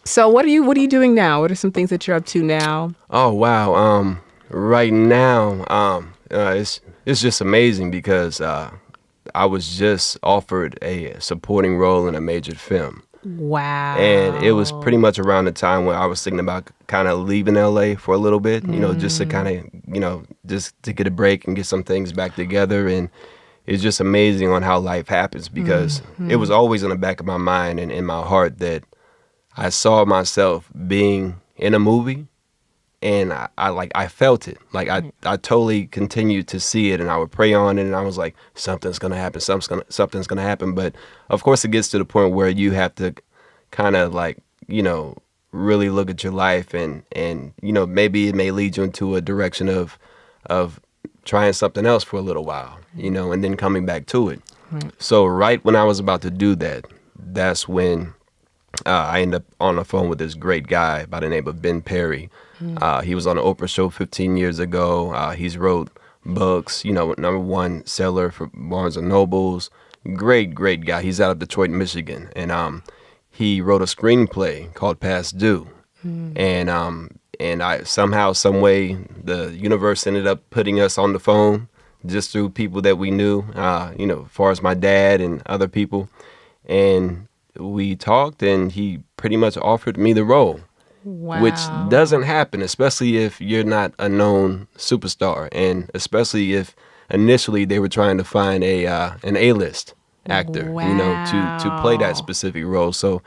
So what are you doing now? What are some things that you're up to now? Oh wow. Right now, it's just amazing because I was just offered a supporting role in a major film. And it was Wow. pretty much around the time when I was thinking about kind of leaving LA for a little bit, just to kind of, just to get a break and get some things back together. And it's just amazing on how life happens because it was always in the back of my mind and in my heart that I saw myself being in a movie, and I felt it. Like I totally continued to see it, and I would pray on it, and I was like, something's gonna happen, something's gonna happen. But of course, it gets to the point where you have to kind of like really look at your life, and maybe it may lead you into a direction of trying something else for a little while, and then coming back to it. Right. So right when I was about to do that, that's when I ended up on the phone with this great guy by the name of Ben Perry. He was on the Oprah show 15 years ago. He's wrote books, #1 seller for Barnes and Nobles. Great guy. He's out of Detroit, Michigan. And he wrote a screenplay called Past Due. And I somehow, some way, the universe ended up putting us on the phone just through people that we knew, as far as my dad and other people. And we talked, and he pretty much offered me the role. Wow. Which doesn't happen, especially if you're not a known superstar, and especially if initially they were trying to find an A-list actor, to play that specific role. So,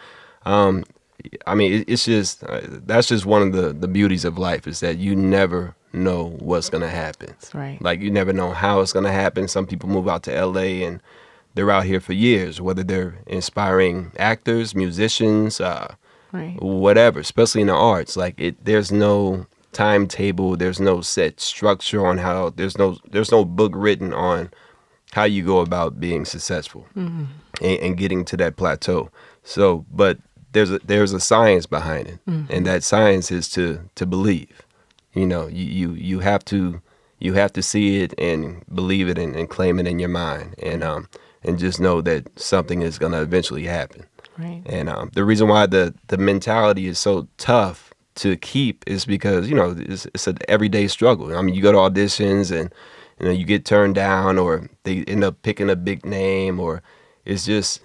it's just that's just one of the beauties of life, is that you never know what's gonna happen. That's right. Like, you never know how it's gonna happen. Some people move out to LA and they're out here for years, whether they're inspiring actors, musicians, whatever, especially in the arts. Like, there's no timetable, there's no set structure on how, there's no book written on how you go about being successful and getting to that plateau. So, but there's a science behind it, and that science is to believe. You have to see it and believe it and claim it in your mind, and just know that something is going to eventually happen. Right. And the reason why the mentality is so tough to keep is because, it's an everyday struggle. I mean, you go to auditions and, you get turned down, or they end up picking a big name, or it's just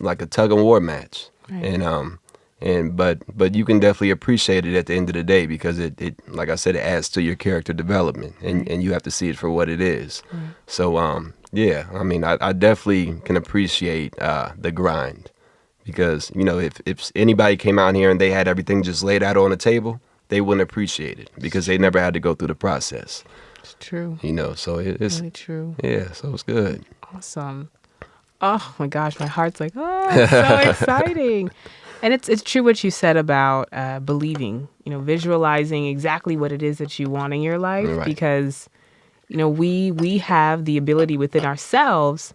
like a tug of war match. Right. But you can definitely appreciate it at the end of the day, because it like I said, it adds to your character development, and you have to see it for what it is. Right. So yeah, I definitely can appreciate the grind, because if anybody came out here and they had everything just laid out on the table, they wouldn't appreciate it, because they never had to go through the process. It's true. So it's really true. Yeah, so it's good. Awesome. Oh my gosh, my heart's like, oh, it's so exciting. And it's true what you said about believing, visualizing exactly what it is that you want in your life, Right. because, we have the ability within ourselves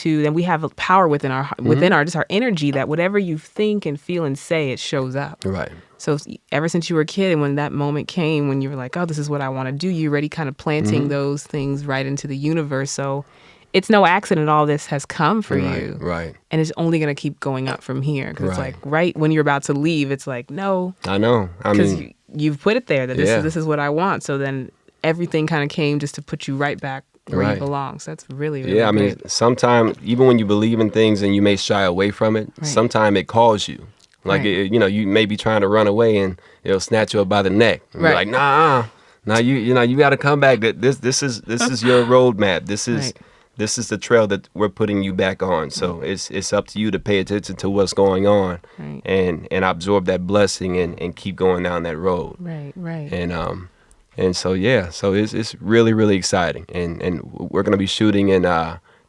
and we have a power within our just our energy, that whatever you think and feel and say, it shows up. Right. So ever since you were a kid, and when that moment came when you were like, oh, this is what I want to do, you're already kind of planting those things right into the universe. So it's no accident all this has come for you. Right. And it's only going to keep going up from here. Because it's Right. like right when you're about to leave, it's like, no. I know. Because you've put it there that Yeah. this is what I want. So then everything kind of came just to put you right back where you Right. belong. So that's really, really Yeah, great. sometimes even when you believe in things and you may shy away from it, Right. sometimes it calls you. Like, Right. you may be trying to run away and it'll snatch you up by the neck. And Right. You're like, nah, you got to come back. This is your roadmap. This is Right. this is the trail that we're putting you back on. So it's up to you to pay attention to what's going on, Right. and absorb that blessing and keep going down that road. Right, right. And so yeah, so it's really, really exciting, and we're gonna be shooting in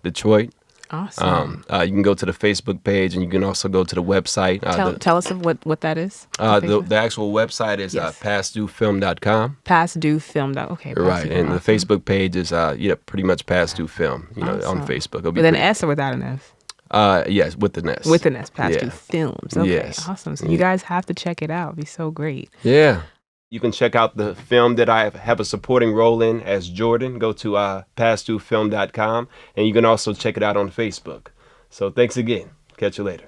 Detroit. Awesome. You can go to the Facebook page, and you can also go to the website. Tell us of what that is. The actual website is Yes. pastduefilm.com. Past Due Film. Okay. Past Right, Due and Film. the Facebook page is pretty much Past Due Film. On Awesome. Facebook. It'll be With an pretty- S or without an S? Yes, with the S. With an S. Past Yeah. Due Films. Okay. Yes. Awesome. So you guys have to check it out. It'd be so great. Yeah. You can check out the film that I have a supporting role in as Jordan. Go to pastduefilm.com, and you can also check it out on Facebook. So thanks again. Catch you later.